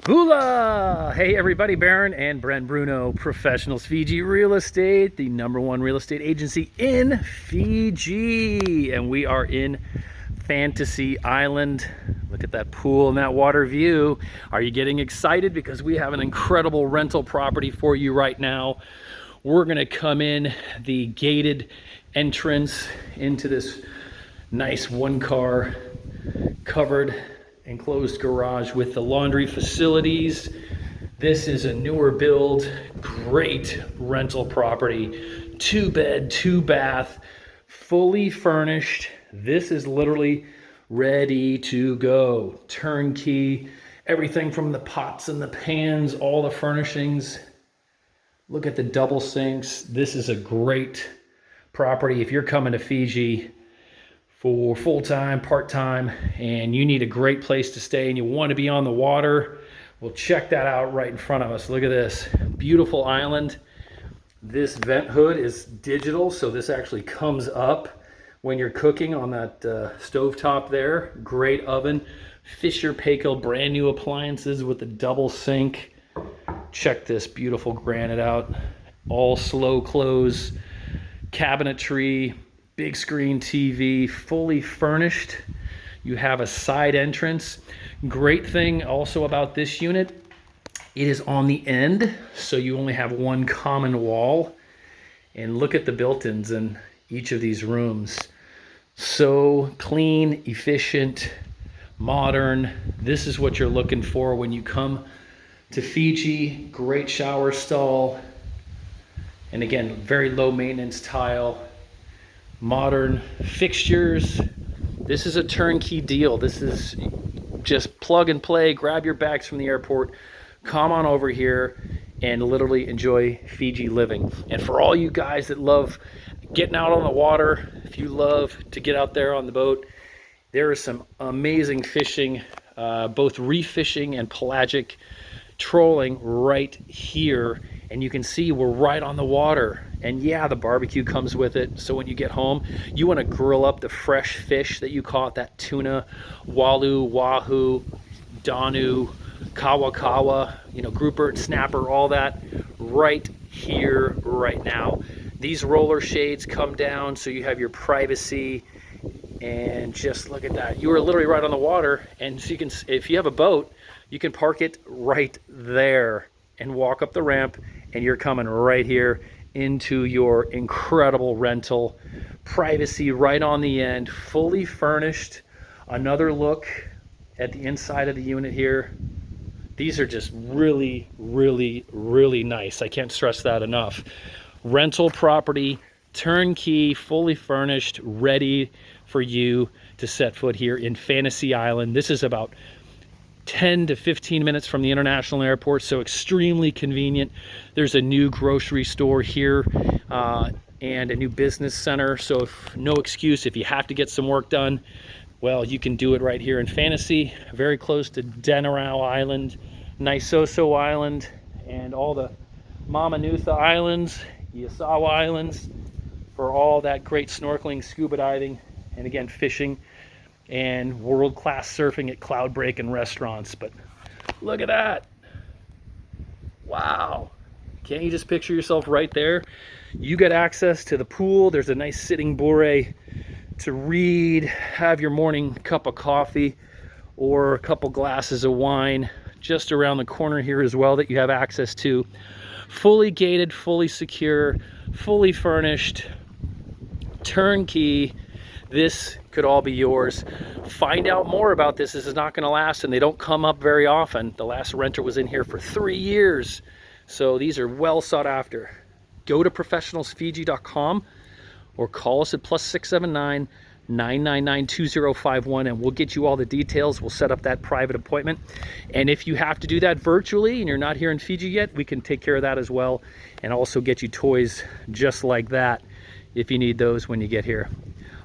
Hula! Hey everybody, Baron and Brent Bruno, Professionals FIJI Real Estate, the #1 real estate agency in Fiji. And we are in Fantasy Island. Look at that pool and that water view. Are you getting excited? Because we have an incredible rental property for you right now. We're gonna come in the gated entrance into this nice one-car covered enclosed garage with the laundry facilities. This is a newer build, great rental property, 2-bed, 2-bath, fully furnished. This is literally ready to go. Turnkey, everything from the pots and the pans, all the furnishings. Look at the double sinks. This is a great property if you're coming to Fiji for full-time, part-time, and you need a great place to stay and you want to be on the water. Well, check that out right in front of us. Look at this beautiful island. This vent hood is digital, so this actually comes up when you're cooking on that stovetop there. Great oven. Fisher Paykel brand new appliances with the double sink. Check this beautiful granite out. All slow close, cabinetry, big screen TV, fully furnished. You have a side entrance. Great thing also about this unit, it is on the end, so you only have one common wall. And look at the built-ins in each of these rooms. So clean, efficient, modern. This is what you're looking for when you come to Fiji. Great shower stall. And again, very low maintenance tile. Modern fixtures. This is a turnkey deal. This is just plug and play, grab your bags from the airport, come on over here and literally enjoy Fiji living. And for all you guys that love getting out on the water, if you love to get out there on the boat, there is some amazing fishing, both reef fishing and pelagic trolling right here. And you can see we're right on the water. And yeah, the barbecue comes with it. So when you get home, you want to grill up the fresh fish that you caught, that tuna, walu, wahoo, danu, kawa, grouper, snapper, all that right here, right now. These roller shades come down so you have your privacy. And just look at that. You are literally right on the water. And so you can, if you have a boat, you can park it right there and walk up the ramp, and you're coming right here into your incredible rental. Privacy right on the end, fully furnished. Another look at the inside of the unit here. These are just really, really, really nice. I can't stress that enough. Rental property, turnkey, fully furnished, ready for you to set foot here in Fantasy Island. This is about 10 to 15 minutes from the international airport, so extremely convenient. There's a new grocery store here and a new business center, so no excuse if you have to get some work done. Well, you can do it right here in Fantasy, very close to Denarau Island, Naisoso Island, and all the Mamanutha Islands, Yasawa Islands, for all that great snorkeling, scuba diving, and again, fishing and world-class surfing at Cloudbreak and restaurants. But look at that. Wow. Can't you just picture yourself right there? You get access to the pool. There's a nice sitting bure to read, have your morning cup of coffee or a couple glasses of wine just around the corner here as well that you have access to. Fully gated, fully secure, fully furnished, turnkey. This could all be yours. Find out more about this. This is not going to last, and they don't come up very often. The last renter was in here for 3 years. So these are well sought after. Go to professionalsfiji.com or call us at +679 999 2051 and we'll get you all the details. We'll set up that private appointment. And if you have to do that virtually and you're not here in Fiji yet, we can take care of that as well and also get you toys just like that if you need those when you get here.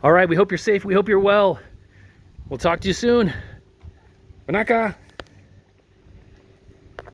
All right, we hope you're safe. We hope you're well. We'll talk to you soon. Banaka.